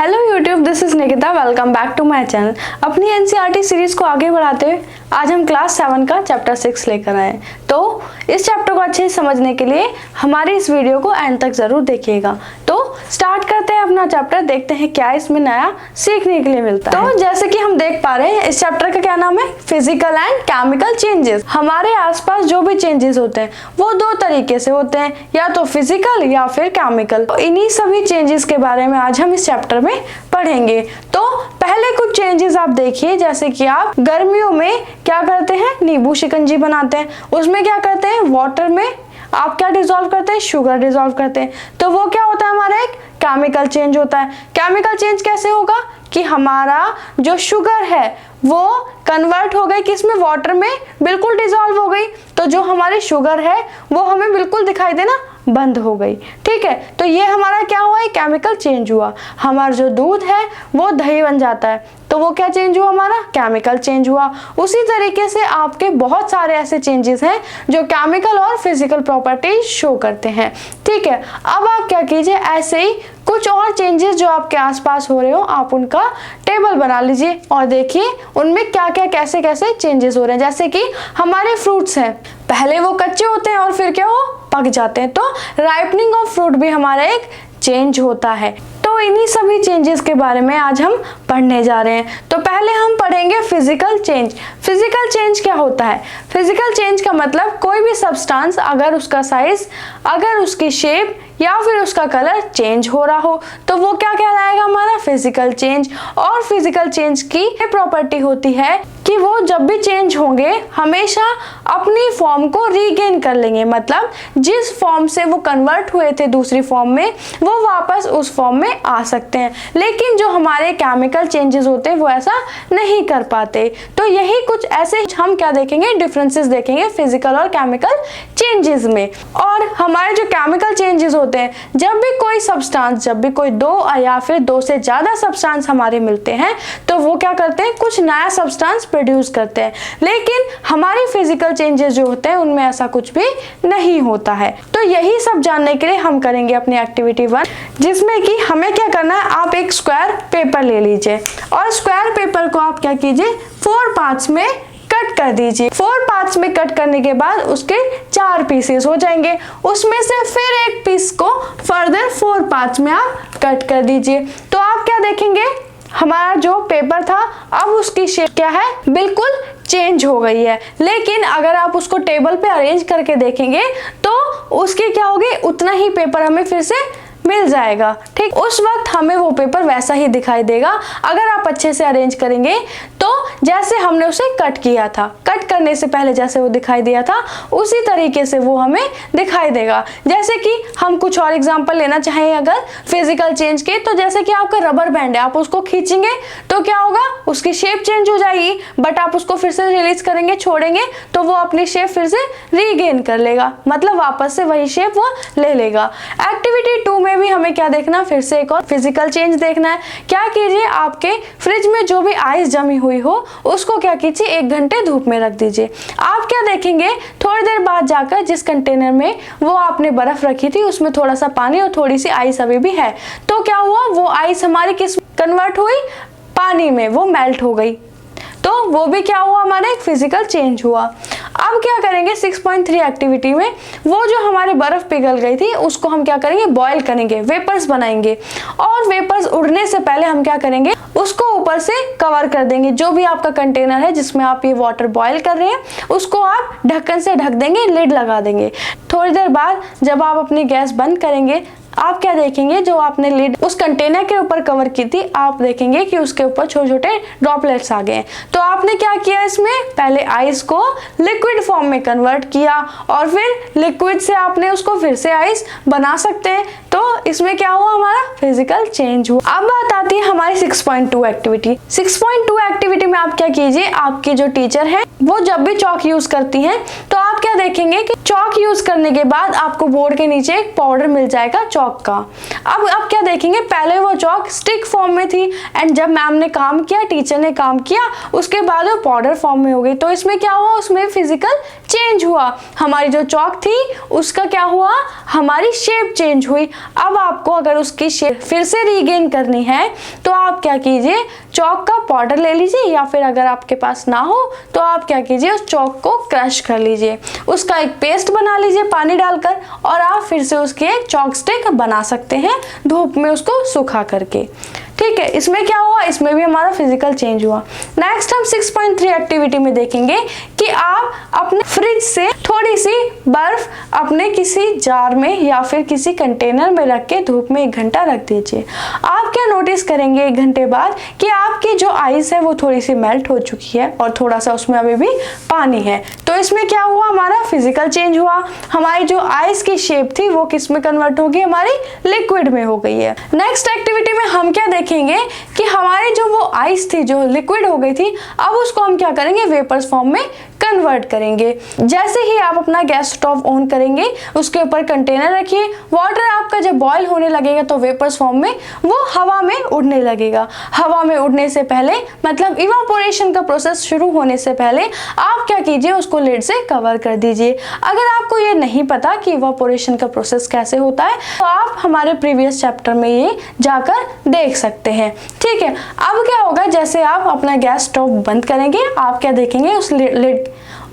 Hello YouTube, this is Nikita. Welcome back to my channel. अपनी NCERT series को आगे बढ़ाते हुए आज हम क्लास 7 का चैप्टर 6 लेकर आए। तो इस चैप्टर को अच्छे से समझने के लिए हमारी इस वीडियो को एंड तक जरूर देखिएगा। तो स्टार्ट करते हैं अपना चैप्टर, देखते हैं क्या इसमें नया सीखने के लिए मिलता है। तो जैसे कि हम देख पा रहे हैं, इस चैप्टर का क्या नाम है, फिजिकल एंड केमिकल चेंजेस। हमारे आसपास जो भी चेंजेस होते हैं वो दो तरीके से होते हैं, या तो फिजिकल या फिर केमिकल। तो इन्हीं सभी चेंजेस के बारे में आज हम इस चैप्टर में पढ़ेंगे। तो पहले कुछ चेंजेस आप देखिए, जैसे कि आप गर्मियों में क्या करते हैं, नींबू शिकंजी बनाते हैं। उसमें क्या करते हैं, वाटर में आप क्या डिसॉल्व करते हैं, शुगर डिसॉल्व करते हैं। तो वो क्या होता है, हमारा एक केमिकल चेंज होता है। केमिकल चेंज कैसे होगा कि हमारा जो शुगर है वो कन्वर्ट हो गई किसमें, वाटर में, बिल्कुल डिसॉल्व हो गई। तो जो हमारी शुगर है वो हमें बिल्कुल दिखाई देना बंद हो गई। ठीक है, तो ये हमारा क्या हुआ, एक केमिकल चेंज हुआ। हमारा जो दूध है वो दही बन जाता है, तो वो क्या चेंज हुआ, हमारा केमिकल चेंज हुआ। उसी तरीके से आपके बहुत सारे ऐसे चेंजेस हैं जो केमिकल और फिजिकल प्रॉपर्टीज शो करते हैं। ठीक है, अब आप क्या कीजिए, ऐसे ही कुछ और चेंजेस जो आपके आसपास हो रहे हो आप उनका टेबल बना लीजिए और देखिए उनमें क्या क्या कैसे कैसे चेंजेस हो रहे हैं। जैसे कि हमारे फ्रूट्स हैं, पहले वो कच्चे होते हैं और फिर क्या वो पक जाते हैं। तो राइपनिंग ऑफ फ्रूट भी हमारा एक चेंज होता है। तो इन्हीं सभी चेंजेस के बारे में आज हम पढ़ने जा रहे हैं। तो पहले हम पढ़ेंगे फिजिकल चेंज। फिजिकल चेंज क्या होता है, फिजिकल चेंज का मतलब कोई भी सब्सटेंस अगर उसका साइज, अगर उसकी शेप या फिर उसका कलर चेंज हो रहा हो तो वो क्या कहलाएगा, हमारा फिजिकल चेंज। और फिजिकल चेंज की प्रॉपर्टी होती है कि वो जब भी चेंज होंगे हमेशा अपनी फॉर्म को रीगेन कर लेंगे। मतलब जिस फॉर्म से वो कन्वर्ट हुए थे दूसरी फॉर्म में, वो वापस उस फॉर्म में आ सकते हैं। लेकिन जो हमारे केमिकल चेंजेस होते हैं वो ऐसा नहीं कर पाते। तो यही कुछ ऐसे हम क्या देखेंगे, डिफरेंसेस देखेंगे फिजिकल और केमिकल चेंजेस में। और हमारे जो केमिकल चेंजेस होते हैं, जब भी कोई सब्सटेंस, जब भी कोई दो या फिर दो से ज्यादा सब्सटेंस हमारे मिलते हैं तो वो क्या करते हैं, कुछ नया सब्सटेंस प्रोड्यूस करते हैं। लेकिन हमारी फिजिकल चेंजेस जो होते हैं उनमें ऐसा कुछ भी नहीं होता है। तो यही सब जानने के लिए हम करेंगे अपनी एक्टिविटी 1, जिसमें कि हमें क्या करना है, आप एक स्क्वायर पेपर ले लीजिए और स्क्वायर पेपर को आप क्या कीजिए, 4 पार्ट्स में कट कर दीजिए। 4 पार्ट्स में कट करने के बाद उसके 4 पीसेस हो जाएंगे। उसमें से फिर एक पीस को फर्दर 4 पार्ट्स में आप कट कर दीजिए। तो आप क्या देखेंगे, हमारा जो पेपर था अब उसकी शेप क्या है, बिल्कुल चेंज हो गई है। लेकिन अगर आप उसको टेबल पे अरेंज करके देखेंगे तो उसकी क्या होगी, उतना ही पेपर हमें फिर से मिल जाएगा। ठीक, उस वक्त हमें वो पेपर वैसा ही दिखाई देगा अगर आप अच्छे से अरेंज करेंगे। तो जैसे हमने उसे कट किया था, कट करने से पहले जैसे वो दिखाई दिया था उसी तरीके से वो हमें दिखाई देगा। जैसे कि हम कुछ और एग्जांपल लेना चाहें अगर फिजिकल चेंज के, तो जैसे कि आपका रबर बैंड है, आप उसको खींचेंगे तो क्या होगा, उसकी शेप चेंज हो जाएगी। बट आप उसको फिर से रिलीज करेंगे, छोड़ेंगे तो वो अपनी शेप फिर से रीगेन कर लेगा, मतलब वापस से वही शेप वो ले लेगा। एक्टिविटी 2 में भी हमें क्या देखना, फिर से एक और फिजिकल चेंज देखना है। क्या कीजिए, आपके फ्रिज में जो भी आइस जमी हुई हो उसको क्या कीजिए, 1 घंटे धूप में रख दीजिए। आप क्या देखेंगे, थोड़ी देर बाद जाकर जिस कंटेनर में वो आपने बर्फ रखी थी उसमें थोड़ा सा पानी और थोड़ी सी आइस अभी भी है। तो क्या हुआ, वो आइस हमारी किस कन्वर्ट हुई, पानी में, वो मेल्ट हो गई। तो वो भी क्या हुआ, हमारा एक फिजिकल चेंज हुआ। अब क्या करेंगे, 6.3 एक्टिविटी में वो जो हमारे बर्फ पिघल गई थी उसको हम क्या करेंगे, बॉईल करेंगे, वेपर्स बनाएंगे। और वेपर्स उड़ने से पहले हम क्या करेंगे, उसको ऊपर से कवर कर देंगे। जो भी आपका कंटेनर है जिसमें आप ये वाटर बॉईल कर रहे हैं उसको आप ढक्कन से ढक देंगे, लिड लगा देंगे। थोड़ी देर बाद जब आप अपनी गैस बंद करेंगे, आप क्या देखेंगे, जो आपने लिड उस कंटेनर के ऊपर कवर की थी, आप देखेंगे कि उसके ऊपर छोटे छोटे ड्रॉपलेट्स आ गए हैं। तो आपने क्या किया, इसमें पहले आइस को लिक्विड फॉर्म में कन्वर्ट किया और फिर लिक्विड से आपने उसको फिर से आइस बना सकते हैं। तो इसमें क्या हुआ, हमारा फिजिकल चेंज हुआ। अब बात आती है हमारी 6.2 एक्टिविटी। 6.2 एक्टिविटी में आप क्या कीजिए, आपकी जो टीचर है वो जब भी चॉक यूज करती हैं तो आप क्या देखेंगे कि चॉक यूज करने के बाद आपको बोर्ड के नीचे एक पाउडर मिल जाएगा चॉक का। अब आप क्या देखेंगे, पहले वो चॉक स्टिक फॉर्म में थी एंड जब मैम ने काम किया, टीचर ने काम किया, उसके बाद वो पाउडर फॉर्म में हो गई। तो इसमें क्या हुआ, उसमें फिजिकल चेंज हुआ। हमारी जो चॉक थी उसका क्या हुआ, हमारी शेप चेंज हुई। अब अब आपको अगर उसकी शेप फिर से रीगेन करनी है तो आप क्या कीजिए, चॉक का पाउडर ले लीजिए, या फिर अगर आपके पास ना हो तो आप क्या कीजिए, उस चॉक को क्रश कर लीजिए, उसका एक पेस्ट बना लीजिए पानी डालकर, और आप फिर से उसकी एक चॉक स्टिक बना सकते हैं धूप में उसको सुखा करके। ठीक है, इसमें क्या हुआ, इसमें भी हमारा फिजिकल चेंज हुआ। नेक्स्ट हम 6.3 एक्टिविटी में देखेंगे कि आप अपने फ्रिज से थोड़ी सी बर्फ अपने किसी जार में या फिर किसी कंटेनर में रख के धूप में 1 घंटा रख दीजिए। आप क्या नोटिस करेंगे 1 घंटे बाद कि आपकी जो आइस है वो थोड़ी सी मेल्ट हो चुकी है और थोड़ा सा उसमें अभी भी पानी है। तो इसमें क्या हुआ, हमारा फिजिकल चेंज हुआ, हमारी जो आइस की शेप थी वो किस में कन्वर्ट होगी, हमारी लिक्विड में हो गई है। नेक्स्ट एक्टिविटी में हम क्या देखेंगे कि हमारी जो वो आइस थी जो लिक्विड हो गई थी, अब उसको हम क्या करेंगे, वेपर्स फॉर्म में कन्वर्ट करेंगे। जैसे ही आप अपना गैस स्टोव ऑन करेंगे, उसके ऊपर कंटेनर रखिए, वाटर आपका जब बॉईल होने लगेगा तो वेपर्स फॉर्म में वो हवा में उड़ने लगेगा। हवा में उड़ने से पहले, मतलब इवापोरेशन का प्रोसेस शुरू होने से पहले आप क्या कीजिए, उसको लिड से कवर कर दीजिए। अगर आपको ये नहीं पता कि इवापोरेशन का प्रोसेस कैसे होता है तो आप हमारे प्रीवियस चैप्टर में ये जाकर देख सकते हैं। ठीक है, अब क्या होगा, जैसे आप अपना गैस स्टोव बंद करेंगे, आप क्या देखेंगे,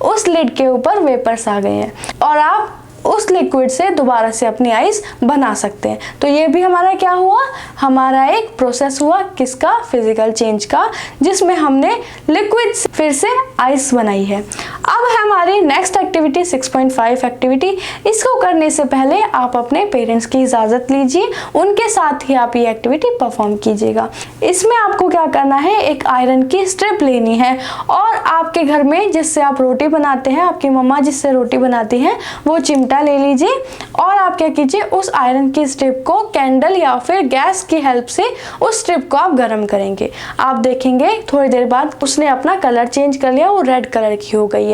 उस लिड के ऊपर वेपर्स आ गए हैं और आप उस लिक्विड से दोबारा से अपनी आइस बना सकते हैं। तो ये भी हमारा क्या हुआ, हमारा एक प्रोसेस हुआ किसका, फिजिकल चेंज का, जिसमें हमने लिक्विड से फिर से आइस बनाई है। अब है हमारी नेक्स्ट एक्टिविटी 6.5 एक्टिविटी। इसको करने से पहले आप अपने पेरेंट्स की इजाज़त लीजिए, उनके साथ ही आप ये एक्टिविटी परफॉर्म कीजिएगा। इसमें आपको क्या करना है, एक आयरन की स्ट्रिप लेनी है और आपके घर में जिससे आप रोटी बनाते हैं, आपकी मम्मा जिससे रोटी बनाती हैं, वो चिमटा ले लीजिए और आप क्या कीजिए, उस आयरन की स्ट्रिप को कैंडल या फिर गैस की हेल्प से उस स्ट्रिप को आप गर्म करेंगे। आप देखेंगे थोड़ी देर बाद उसने अपना कलर चेंज कर लिया, वो रेड कलर की हो गई है।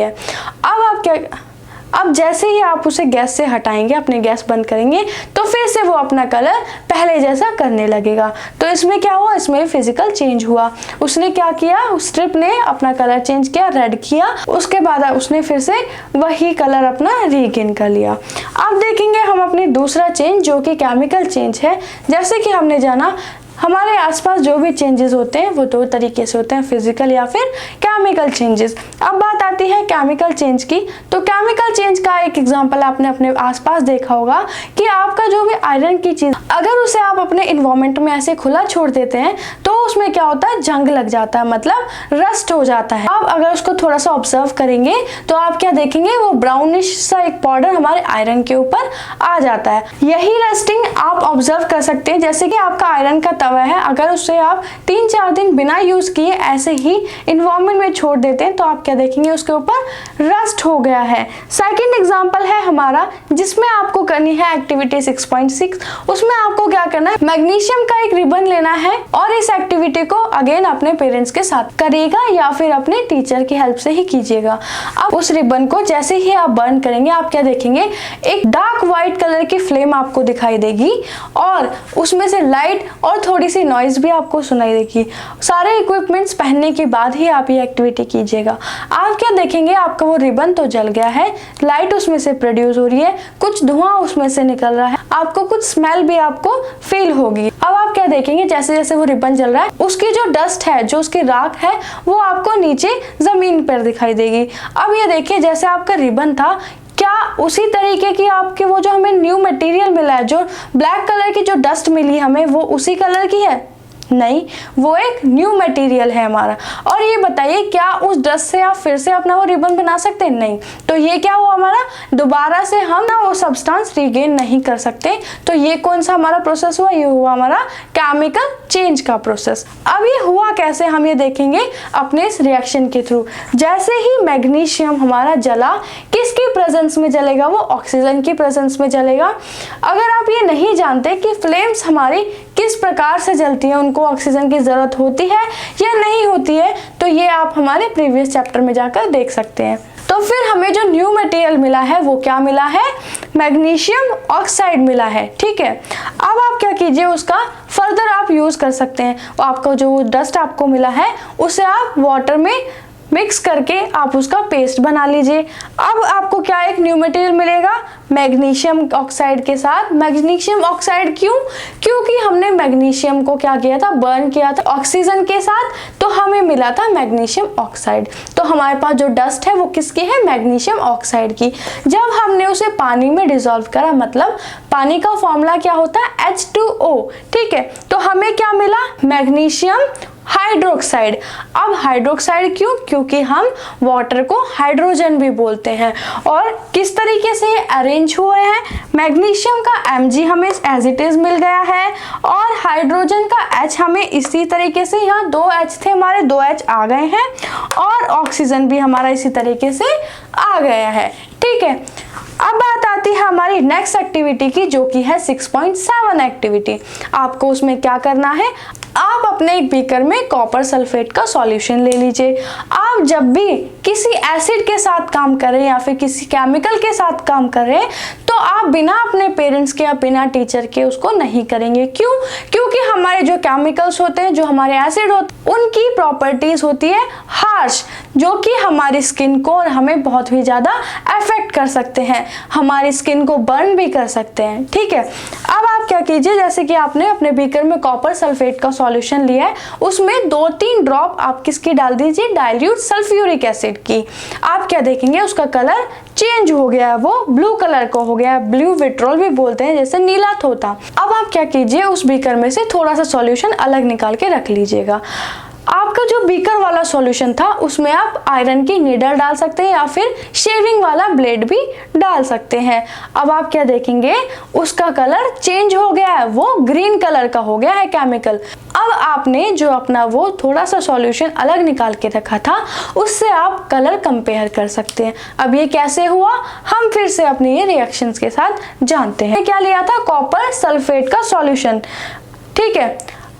अब जैसे ही आप उसे गैस से हटाएंगे, अपने गैस बंद करेंगे, तो फिर से वो अपना कलर पहले जैसा करने लगेगा। तो इसमें क्या हुआ, इसमें फिजिकल चेंज हुआ। उसने क्या किया, उस स्ट्रिप ने अपना कलर चेंज किया, रेड किया, उसके बाद उसने फिर से वही कलर अपना रीगेन कर लिया। अब देखेंगे हम अपनी दूसरा चेंज जो कि केमिकल चेंज है। जैसे कि हमने जाना हमारे आसपास जो भी चेंजेस होते हैं वो 2 तरीके से होते हैं, फिजिकल या फिर केमिकल चेंजेस। अब बात आती है केमिकल चेंज की। तो केमिकल चेंज का एक एग्जांपल आपने अपने आसपास देखा होगा कि आपका जो भी आयरन की चीज, अगर उसे आप अपने इन्वायरमेंट में ऐसे खुला छोड़ देते हैं तो उसमें क्या होता है, जंग लग जाता है, मतलब रस्ट हो जाता है। आप अगर उसको थोड़ा सा ऑब्जर्व करेंगे तो आप क्या देखेंगे, वो ब्राउनिश सा एक पाउडर हमारे आयरन के ऊपर आ जाता है। यही रस्टिंग आप ऑब्जर्व कर सकते हैं। जैसे कि आपका आयरन का तवा है, अगर उसे आप 3-4 दिन बिना यूज किए ऐसे ही इन्वायरमेंट में छोड़ देते हैं तो आप क्या देखेंगे, उसके ऊपर रस्ट हो गया है। सेकंड एग्जांपल है हमारा, जिसमें आपको करनी है एक्टिविटी 6.6। उसमें आपको क्या करना है, मैग्नीशियम का एक रिबन लेना है और इस एक्टिविटी को अगेन अपने पेरेंट्स के साथ करिएगा या फिर अपने टीचर की हेल्प से ही कीजिएगा। अब उस रिबन को जैसे ही आप बर्न करेंगे, आप क्या देखेंगे, एक डार्क व्हाइट कलर की फ्लेम आपको दिखाई देगी और उसमें से लाइट और थोड़ी सी नॉइज भी आपको सुनाई देगी। सारे इक्विपमेंट्स पहनने के बाद ही आप ये एक्टिविटी कीजिएगा। आप क्या देखेंगे, आपका वो रिबन तो जल गया है, लाइट उसमें से प्रोड्यूस हो रही है, कुछ धुआं उसमें से निकल रहा है, आपको कुछ स्मेल भी आपको फील होगी। अब आप क्या देखेंगे, जैसे जैसे वो रिबन जल रहा है, उसकी जो डस्ट है, जो उसकी राख है, वो आपको नीचे जमीन पर दिखाई देगी। अब ये देखिए, जैसे आपका रिबन था, क्या उसी तरीके की आपके वो जो हमें न्यू मटेरियल मिला है, जो ब्लैक कलर की जो डस्ट मिली हमें, वो उसी कलर की है? नहीं, वो एक न्यू मटेरियल है हमारा। और ये बताइए, क्या उस डस्ट से आप फिर से अपना वो रिबन बना सकते हैं? नहीं। तो ये क्या हुआ हमारा, दोबारा से हम ना वो सब्सटेंस रिगेन नहीं कर सकते। तो ये कौन सा हमारा प्रोसेस हुआ, ये हुआ हमारा केमिकल चेंज का प्रोसेस। अब ये हुआ कैसे, हम ये देखेंगे अपने इस रिएक्शन के थ्रू। जैसे ही मैग्नीशियम हमारा जला, किसकी प्रेजेंस में जलेगा, वो ऑक्सीजन की प्रेजेंस में जलेगा। अगर आप ये नहीं जानते कि फ्लेम्स हमारी किस प्रकार से जलती है, उनको ऑक्सीजन की जरूरत होती है या नहीं होती है, तो ये आप हमारे प्रीवियस चैप्टर में जाकर देख सकते हैं। तो फिर हमें जो न्यू मटेरियल मिला है वो क्या मिला है, मैग्नीशियम ऑक्साइड मिला है। ठीक है, अब आप क्या कीजिए, उसका फर्दर आप यूज कर सकते हैं। आपको जो डस्ट आपको मिला है उसे आप वाटर में मिक्स करके आप उसका पेस्ट बना लीजिए। अब आपको क्या एक न्यू मटेरियल मिलेगा, मैग्नीशियम ऑक्साइड के साथ। मैग्नीशियम ऑक्साइड क्यों? क्योंकि हमने मैग्नीशियम को क्या किया था, बर्न किया था ऑक्सीजन के साथ, तो हमें मिला था मैग्नीशियम ऑक्साइड। तो हमारे पास जो डस्ट है वो किसकी है, मैग्नीशियम ऑक्साइड की। जब हमने उसे पानी में डिसॉल्व करा, मतलब पानी का फॉर्मूला क्या होता है, H2O, ठीक है, तो हमें क्या मिला, मैग्नीशियम हाइड्रोक्साइड। अब हाइड्रोक्साइड क्यों? क्योंकि हम वाटर को हाइड्रोजन भी बोलते हैं। और किस तरीके से ये अरेंज हुए हैं, मैग्नीशियम का Mg हमें एज इट इज मिल गया है और हाइड्रोजन का H हमें इसी तरीके से, यहाँ 2 H थे हमारे, 2 H आ गए हैं और ऑक्सीजन भी हमारा इसी तरीके से आ गया है, ठीक है। अब बात आती है हमारी नेक्स्ट एक्टिविटी की, जो कि है 6.7 एक्टिविटी। आपको उसमें क्या करना है, आप अपने एक बीकर में कॉपर सल्फेट का सॉल्यूशन ले लीजिए। आप जब भी किसी एसिड के साथ काम करें या फिर किसी केमिकल के साथ काम करें, तो आप बिना अपने पेरेंट्स के या बिना टीचर के उसको नहीं करेंगे। क्यों? क्योंकि हमारे जो केमिकल्स होते हैं, जो हमारे एसिड होते हैं, उनकी प्रॉपर्टीज होती है हार्श, जो कि हमारी स्किन को और हमें बहुत ही ज़्यादा अफेक्ट कर सकते हैं, हमारी स्किन को बर्न भी कर सकते हैं, ठीक है। अब आप क्या कीजिए, जैसे कि आपने अपने बीकर में कॉपर सल्फेट का सॉल्यूशन लिया है, उसमें 2-3 ड्रॉप आप किसकी डाल दीजिए, डाइल्यूट सल्फ्यूरिक एसिड की। आप क्या देखेंगे, उसका कलर चेंज हो गया है, वो ब्लू कलर का हो गया है, ब्लू विट्रोल भी बोलते हैं, जैसे नीला तोता। अब आप क्या कीजिए, उस बीकर में से थोड़ा सा सॉल्यूशन अलग निकाल के रख लीजिएगा। आपका जो बीकर वाला सॉल्यूशन था, उसमें आप आयरन की नीडल डाल सकते हैं या फिर शेविंग वाला ब्लेड भी डाल सकते हैं। अब आप क्या देखेंगे, उसका कलर चेंज हो गया है, वो ग्रीन कलर का हो गया है केमिकल। अब आपने जो अपना वो थोड़ा सा सॉल्यूशन अलग निकाल के रखा था, उससे आप कलर कंपेयर कर सकते हैं। अब ये कैसे हुआ, हम फिर से अपने ये रिएक्शंस के साथ जानते हैं। क्या लिया था, कॉपर सल्फेट का सॉल्यूशन, ठीक है,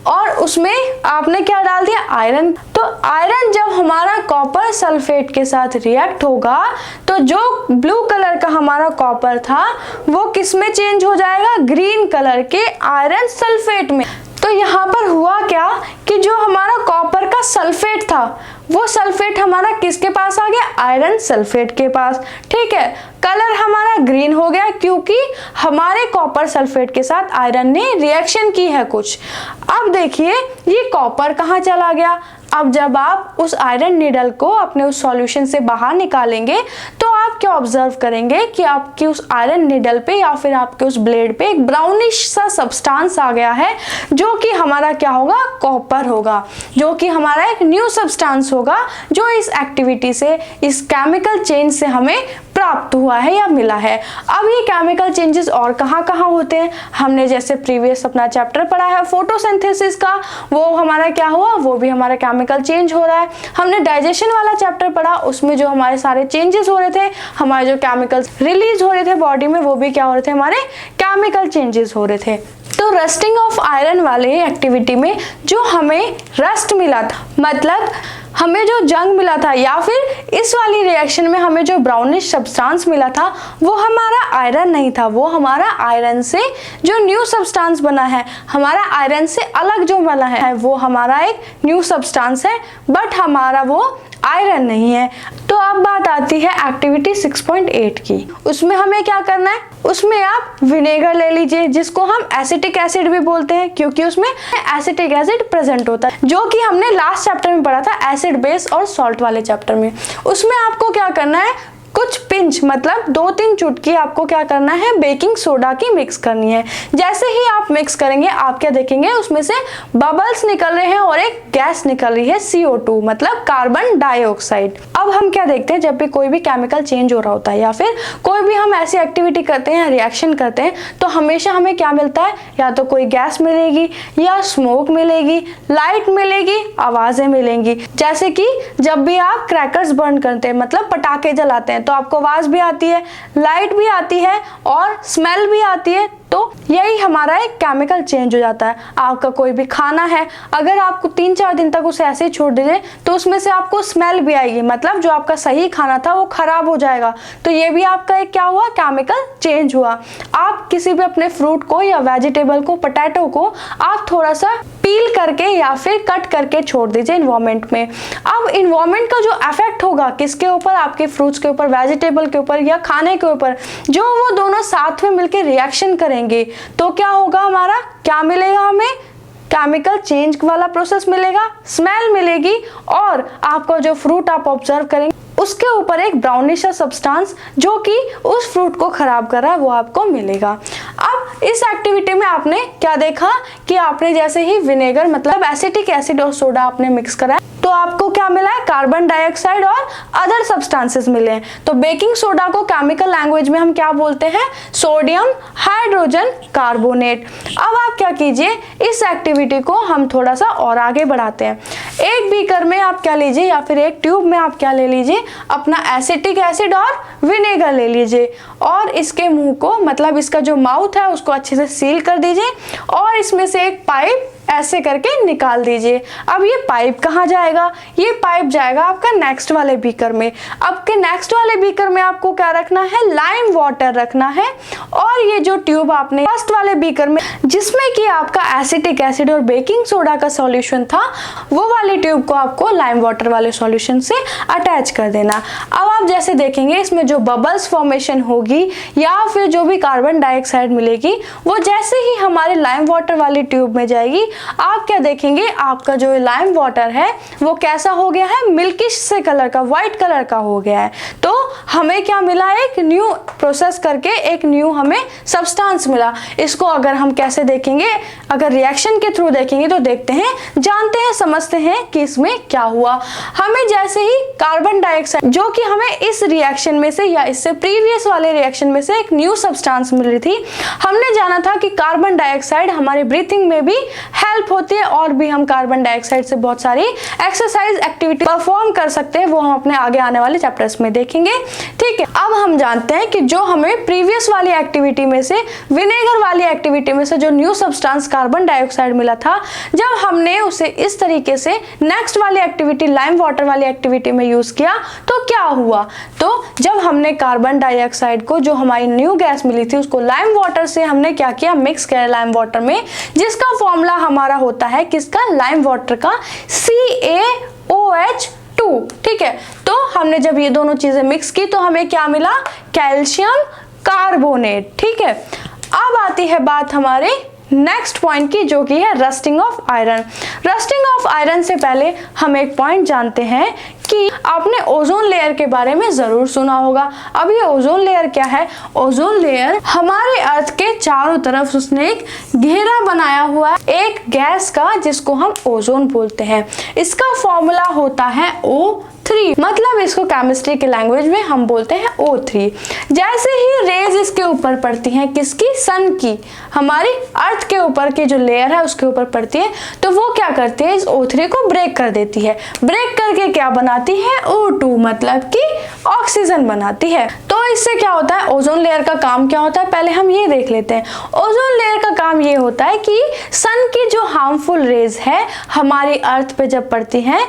और उसमें आपने क्या डाल दिया, आयरन। तो आयरन जब हमारा कॉपर सल्फेट के साथ रिएक्ट होगा, तो जो ब्लू कलर का हमारा कॉपर था वो किस में चेंज हो जाएगा, ग्रीन कलर के आयरन सल्फेट में। तो यहाँ पर हुआ क्या कि जो हमारा कॉपर का सल्फेट था, वो सल्फेट हमारा किसके पास आ गया, आयरन सल्फेट के पास, ठीक है। कलर हमारा ग्रीन हो गया क्योंकि हमारे कॉपर सल्फेट के साथ आयरन ने रिएक्शन की है कुछ। अब देखिए ये कॉपर कहाँ चला गया। अब जब आप उस आयरन नीडल को अपने उस सॉल्यूशन से बाहर निकालेंगे, तो आप क्या ऑब्जर्व करेंगे कि आपकी उस आयरन नीडल पे या फिर आपके उस ब्लेड पे एक ब्राउनिश सा सब्सटेंस आ गया है, जो कि हमारा क्या होगा, कॉपर होगा, जो कि हमारा एक न्यू सब्सटेंस होगा, जो इस एक्टिविटी से, इस केमिकल चेंज से हमें प्राप्त हुआ है या मिला है। अब ये केमिकल चेंजेस और कहाँ कहाँ होते हैं, हमने जैसे प्रीवियस अपना चैप्टर पढ़ा है फोटोसिंथेसिस का, वो हमारा क्या हुआ, वो भी हमारा केमिकल चेंज हो रहा है। हमने डाइजेशन वाला चैप्टर पढ़ा, उसमें जो हमारे सारे चेंजेस हो रहे थे, हमारे जो केमिकल्स रिलीज हो रहे थे बॉडी में, वो भी क्या हो रहे थे, हमारे केमिकल चेंजेस हो रहे थे। तो रस्टिंग ऑफ आयरन वाले एक्टिविटी में जो हमें रस्ट मिला था, मतलब हमें जो जंग मिला था, या फिर इस वाली रिएक्शन में हमें जो ब्राउनिश सब्सटेंस मिला था, वो हमारा आयरन नहीं था, वो हमारा आयरन से जो न्यू सब्सटेंस बना है, हमारा आयरन से अलग जो बना है, वो हमारा एक न्यू सब्सटेंस है, बट हमारा वो आयरन नहीं है। तो अब बात आती है एक्टिविटी 6.8 की। उसमें हमें क्या करना है, उसमें आप विनेगर ले लीजिए, जिसको हम एसिटिक एसिड भी बोलते हैं, क्योंकि उसमें एसिटिक एसिड प्रेजेंट होता है, जो कि हमने लास्ट चैप्टर में पढ़ा था, एसिड बेस और सॉल्ट वाले चैप्टर में। उसमें आपको क्या करना है, कुछ पिंच मतलब 2-3 चुटकी आपको क्या करना है, बेकिंग सोडा की मिक्स करनी है। जैसे ही आप मिक्स करेंगे, आप क्या देखेंगे, उसमें से बबल्स निकल रहे हैं और एक गैस निकल रही है, CO2 मतलब कार्बन डाइऑक्साइड। अब हम क्या देखते हैं, जब भी कोई भी केमिकल चेंज हो रहा होता है या फिर कोई भी हम ऐसी एक्टिविटी करते हैं, रिएक्शन करते हैं, तो हमेशा हमें क्या मिलता है, या तो कोई गैस मिलेगी, या स्मोक मिलेगी, लाइट मिलेगी, आवाजें मिलेंगी। जैसे कि जब भी आप क्रैकर्स बर्न करते हैं, मतलब पटाखे जलाते हैं, तो आपको आवाज भी आती है, लाइट भी आती है और स्मेल भी आती है, तो यही हमारा एक केमिकल चेंज हो जाता है। आपका कोई भी खाना है, अगर आपको 3-4 दिन तक उसे ऐसे ही छोड़ दीजिए तो उसमें से आपको स्मेल भी आएगी, मतलब जो आपका सही खाना था वो खराब हो जाएगा। तो ये भी आपका एक क्या हुआ, केमिकल चेंज हुआ। आप किसी भी अपने फ्रूट को या वेजिटेबल को, पोटैटो को आप थोड़ा सा पील करके या फिर कट करके छोड़ दीजिए इन्वायरमेंट में। अब इन्वायरमेंट का जो इफेक्ट होगा किसके ऊपर, आपके फ्रूट्स के ऊपर, वेजिटेबल के ऊपर या खाने के ऊपर, जो वो दोनों साथ में मिलकर रिएक्शन करेंगे तो क्या होगा, हमारा क्या मिलेगा, हमें केमिकल चेंज वाला प्रोसेस मिलेगा, स्मेल मिलेगी, और आपका जो फ्रूट आप ऑब्जर्व करेंगे उसके ऊपर एक ब्राउनिश सब्सटेंस जो कि उस फ्रूट को खराब कर रहा है वो आपको मिलेगा। अब इस एक्टिविटी में आपने क्या देखा कि आपने जैसे ही विनेगर मतलब एसिटिक एसिड और सोडा आपने मिक्स करा तो आपको क्या मिला है, कार्बन डाइऑक्साइड और अदर सब्सटेंसेस मिले हैं। तो बेकिंग सोडा को केमिकल लैंग्वेज में हम क्या बोलते हैं, सोडियम हाइड्रोजन कार्बोनेट। अब आप क्या कीजिए, इस एक्टिविटी को हम थोड़ा सा और आगे बढ़ाते हैं। एक बीकर में आप क्या लीजिए या फिर एक ट्यूब में आप क्या ले लीजिए, अपना एसिटिक एसिड और विनेगर ले लीजिए और इसके मुंह को मतलब इसका जो माउथ है उसको अच्छे से सील कर दीजिए और इसमें से एक पाइप ऐसे करके निकाल दीजिए। अब ये पाइप कहाँ जाएगा, ये पाइप जाएगा आपका नेक्स्ट वाले बीकर में। अब के नेक्स्ट वाले बीकर में आपको क्या रखना है, लाइम वाटर रखना है, और ये जो ट्यूब आपने फर्स्ट वाले बीकर में जिसमें कि आपका एसिटिक एसिड और बेकिंग सोडा का सॉल्यूशन था, वो वाली ट्यूब को आपको लाइम वाटर वाले सॉल्यूशन से अटैच कर देना। अब आप जैसे देखेंगे इसमें जो बबल्स फॉर्मेशन होगी या फिर जो भी कार्बन डाइऑक्साइड मिलेगी वो जैसे ही हमारे लाइम वाटर वाली ट्यूब में जाएगी, आप क्या देखेंगे, आपका जो लाइम वाटर है वो कैसा हो गया है, मिल्किश से कलर का, व्हाइट कलर का हो गया है। तो हमें क्या मिला, एक न्यू प्रोसेस करके एक न्यू हमें सब्सटेंस मिला। इसको अगर हम कैसे देखेंगे, अगर रिएक्शन के थ्रू देखेंगे तो देखते हैं, जानते हैं, समझते हैं कि इसमें क्या हुआ। हमें जैसे ही कार्बन डाइऑक्साइड जो कि हमें इस रिएक्शन में से या इससे प्रीवियस वाले रिएक्शन में से एक न्यू सब्सटेंस मिल रही थी, हमने जाना था कि कार्बन डाइऑक्साइड हमारे ब्रीथिंग में भी हेल्प होती है और भी हम कार्बन डाइऑक्साइड से बहुत सारी एक्सरसाइज एक्टिविटी परफॉर्म कर सकते हैं, वो हम अपने आगे आने वाले चैप्टर्स में देखेंगे। ठीक है, अब हम जानते हैं कि जो हमें प्रीवियस वाली एक्टिविटी में से, विनेगर वाली एक्टिविटी में से जो न्यू सब्सटेंस कार्बन डाइऑक्साइड मिला था, जब हमने उसे इस तरीके से नेक्स्ट वाली एक्टिविटी लाइम वाटर वाली एक्टिविटी में यूज किया तो क्या हुआ। तो जब हमने कार्बन डाइऑक्साइड को, जो हमारी न्यू गैस मिली थी, उसको लाइम वाटर से हमने क्या किया, मिक्स किया लाइम वाटर में, जिसका फॉर्मूला हमारा होता है किसका, लाइम वाटर का, CaOH2। ठीक है, तो हमने जब ये दोनों चीजें मिक्स की तो हमें क्या मिला, कैल्शियम कार्बोनेट। ठीक है, अब आती है बात हमारे नेक्स्ट पॉइंट की, जो कि है rusting of iron. Rusting of iron से पहले हम एक पॉइंट जानते हैं कि आपने ओजोन लेयर के बारे में जरूर सुना होगा। अब ये ओजोन लेयर क्या है, ओजोन लेयर हमारे अर्थ के चारों तरफ उसने एक घेरा बनाया हुआ है एक गैस का, जिसको हम ओजोन बोलते हैं। इसका फॉर्मूला होता है O3, मतलब इसको केमिस्ट्री के लैंग्वेज में हम बोलते हैं O3। जैसे ही रेज इसके ऊपर पड़ती हैं, किसकी, सन की, हमारी अर्थ के ऊपर की जो लेयर है उसके ऊपर पड़ती है, तो वो क्या करती है, इस O3 को ब्रेक कर देती है। ब्रेक करके क्या बनाती है, O2, मतलब कि ऑक्सीजन बनाती है। तो इससे क्या होता है, ओजोन लेयर का काम क्या होता है, पहले हम ये देख लेते हैं। ओजोन लेयर का काम ये होता है कि सन की जो हार्मफुल रेज है हमारी अर्थ पे जब पड़ती हैं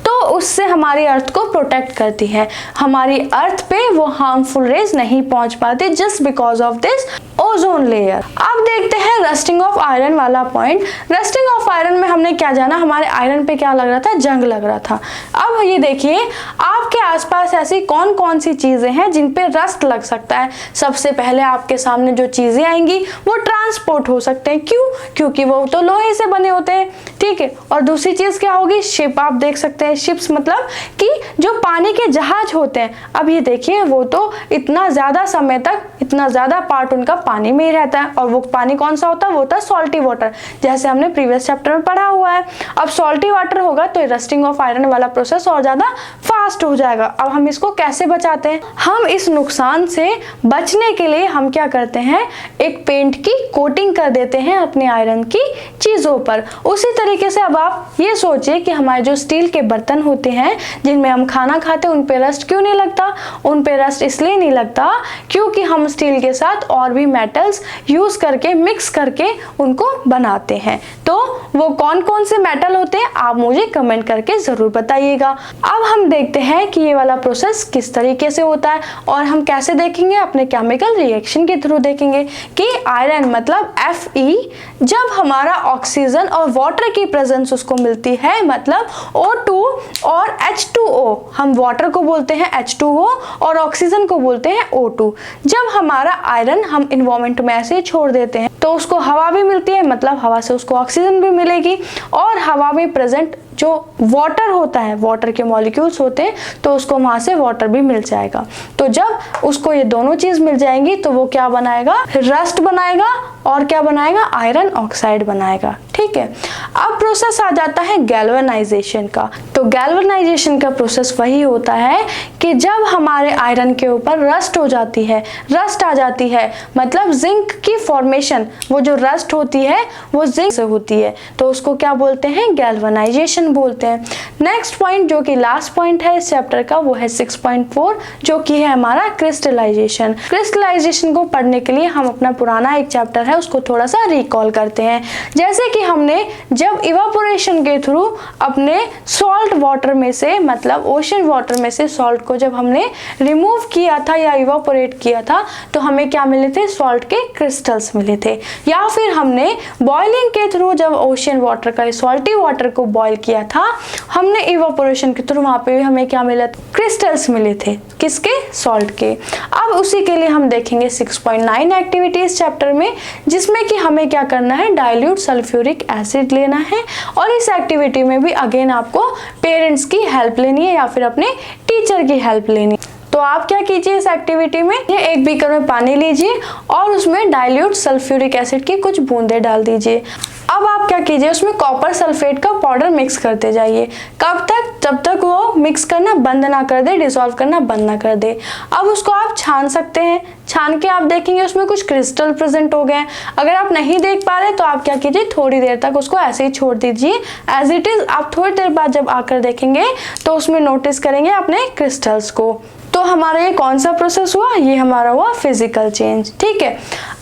तो उससे हमारी अर्थ को प्रोटेक्ट करती है, हमारी अर्थ पे वो हार्मफुल रेज नहीं पहुंच पाती just because of this ozone layer. अब देखते हैं रस्टिंग ऑफ आयरन वाला पॉइंट। रस्टिंग ऑफ आयरन में हमने क्या जाना, हमारे आयरन पे क्या लग रहा था, जंग लग रहा था। अब ये देखिए आपके आसपास ऐसी कौन कौन सी चीजें हैं जिन पे रस्ट लग सकता है। सबसे पहले आपके सामने जो चीजें आएंगी वो ट्रांसपोर्ट हो सकते हैं, क्यों, क्योंकि वो तो लोहे से बने होते हैं। ठीक है, और दूसरी चीज क्या होगी, शिप। आप देख सकते हैं शिप्स मतलब कि जो पानी के जहाज होते हैं। अब ये देखिए वो तो इतना ज्यादा समय तक, इतना ज्यादा पार्ट उनका पानी में ही रहता है, और वो पानी कौन सा होता है, वो होता है सॉल्टी वाटर, जैसे हमने प्रीवियस चैप्टर में पढ़ा हुआ है। अब सॉल्टी वाटर होगा तो रस्टिंग ऑफ आयरन वाला प्रोसेस और ज्यादा फास्ट हो जाएगा। अब हम इसको कैसे बचाते हैं, हम इस नुकसान से बचने के लिए हम क्या करते हैं, एक पेंट की कोटिंग कर देते हैं अपने आयरन की चीजों पर। उसी तरीके से अब आप ये सोचिए कि हमारे जो स्टील के बर्तन होते हैं जिनमें हम खाना खाते हैं, उन पे रस्ट क्यों नहीं लगता, उन पे रस्ट इसलिए नहीं लगता क्योंकि हम स्टील के साथ और भी मेटल्स यूज करके मिक्स करके उनको बनाते हैं। तो वो कौन कौन से मेटल होते हैं आप मुझे कमेंट करके जरूर बताइएगा। अब हम देखते हैं कि ये वाला प्रोसेस किस तरीके से होता है और हम कैसे देखेंगे, अपने केमिकल रिएक्शन के थ्रू देखेंगे कि आयरन मतलब Fe जब हमारा ऑक्सीजन और वाटर की प्रेजेंस उसको मिलती है मतलब O2 और H2O, हम वाटर को बोलते हैं H2O और ऑक्सीजन को बोलते हैं O2। जब हमारा आयरन हम इन्वायरमेंट में ऐसे ही छोड़ देते हैं तो उसको हवा भी मिलती है, मतलब हवा से उसको ऑक्सीजन भी मिलेगी और हवा में प्रेजेंट जो वाटर होता है, वाटर के मॉलिक्यूल्स होते हैं, तो उसको वहां से वाटर भी मिल जाएगा। तो जब उसको ये दोनों चीज मिल जाएंगी तो वो क्या बनाएगा, रस्ट बनाएगा और क्या बनाएगा, आयरन ऑक्साइड बनाएगा। ठीक है, अब प्रोसेस आ जाता है गैल्वेनाइजेशन का। तो गैल्वेनाइजेशन का प्रोसेस वही होता है कि जब हमारे आयरन के ऊपर रस्ट हो जाती है, रस्ट आ जाती है मतलब जिंक की फॉर्मेशन, वो जो रस्ट होती है वो जिंक से होती है, तो उसको क्या बोलते हैं, गैल्वेनाइजेशन बोलते हैं। नेक्स्ट पॉइंट जो कि लास्ट पॉइंट है इस चैप्टर का वो है 6.4 जो कि है हमारा क्रिस्टलाइजेशन। क्रिस्टलाइजेशन को पढ़ने के लिए हम अपना पुराना एक चैप्टर है उसको थोड़ा सा रिकॉल करते हैं। जैसे कि हमने जब इवापोरेशन के थ्रू अपने सॉल्ट वाटर में से मतलब ओशन वाटर में से सॉल्ट को जब हमने रिमूव किया था या इवापोरेट किया था तो हमें क्या मिले थे, सॉल्ट के क्रिस्टल्स मिले थे। या फिर हमने बॉइलिंग के थ्रू जब ओशन वाटर का सॉल्टी वाटर को बॉईल किया था, हमने इवापोरेशन के थ्रू वहां पे हमें क्या मिला, क्रिस्टल्स मिले थे, किसके, सॉल्ट के। अब उसी के लिए हम देखेंगे 6.9 एक्टिविटी इस चैप्टर में, जिसमें कि हमें क्या करना है, डाइल्यूट सल्फ्यूरिक एसिड लेना है और इस एक्टिविटी में भी अगेन आपको पेरेंट्स की हेल्प लेनी है या फिर अपने टीचर की हेल्प लेनी है। तो आप क्या कीजिए, इस एक्टिविटी में एक बीकर में पानी लीजिए और उसमें डाइल्यूट सल्फ्यूरिक एसिड की कुछ बूंदें डाल दीजिए। अब आप क्या कीजिए, उसमें कॉपर सल्फेट का पाउडर मिक्स करते जाइए। कब तक, जब तक वो मिक्स करना बंद ना कर दे, डिसॉल्व करना बंद ना कर दे। अब उसको आप छान सकते हैं, छान के आप देखेंगे उसमें कुछ क्रिस्टल प्रेजेंट हो गए। अगर आप नहीं देख पा रहे तो आप क्या कीजिए, थोड़ी देर तक उसको ऐसे ही छोड़ दीजिए एज इट इज। आप थोड़ी देर बाद जब आकर देखेंगे तो उसमें नोटिस करेंगे अपने क्रिस्टल्स को। तो हमारा ये कौन सा प्रोसेस हुआ, ये हमारा हुआ फिजिकल चेंज। ठीक है,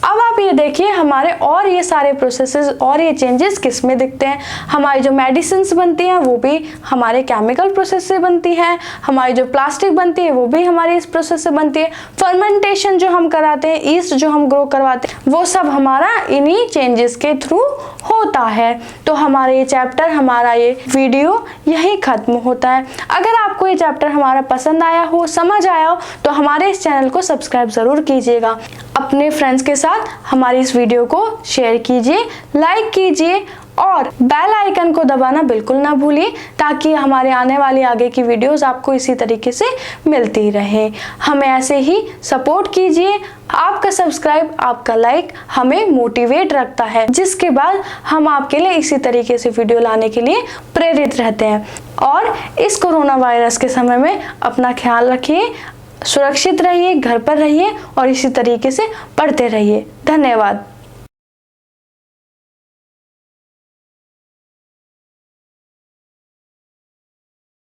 अब आप ये देखिए हमारे और ये सारे प्रोसेसेस और ये चेंजेस किस में दिखते हैं। हमारी जो मेडिसिन बनती हैं वो भी हमारे केमिकल प्रोसेस से बनती हैं, हमारी जो प्लास्टिक बनती है वो भी हमारी इस प्रोसेस से बनती है, फर्मेंटेशन जो हम कराते हैं, ईस्ट जो हम ग्रो करवाते हैं, वो सब हमारा इन्हीं चेंजेस के थ्रू होता है। तो हमारा ये चैप्टर, हमारा ये वीडियो यही खत्म होता है। अगर आपको ये चैप्टर हमारा पसंद आया हो, समझ आया हो, तो हमारे इस चैनल को सब्सक्राइब जरूर कीजिएगा। अपने फ्रेंड्स के साथ हमारी इस वीडियो को शेयर कीजिए, लाइक कीजिए और बेल आइकन को दबाना बिल्कुल ना भूलिए ताकि हमारे आने वाली आगे की वीडियोस आपको इसी तरीके से मिलती रहे। हमें ऐसे ही सपोर्ट कीजिए। आपका सब्सक्राइब, आपका लाइक हमें मोटिवेट रखता है, जिसके बाद हम आपके लिए इसी तरीके से वीडियो लाने के लिए प्रेरित रहते हैं। और इस कोरोना वायरस के समय में अपना ख्याल रखिए, सुरक्षित रहिए, घर पर रहिए और इसी तरीके से पढ़ते रहिए। धन्यवाद।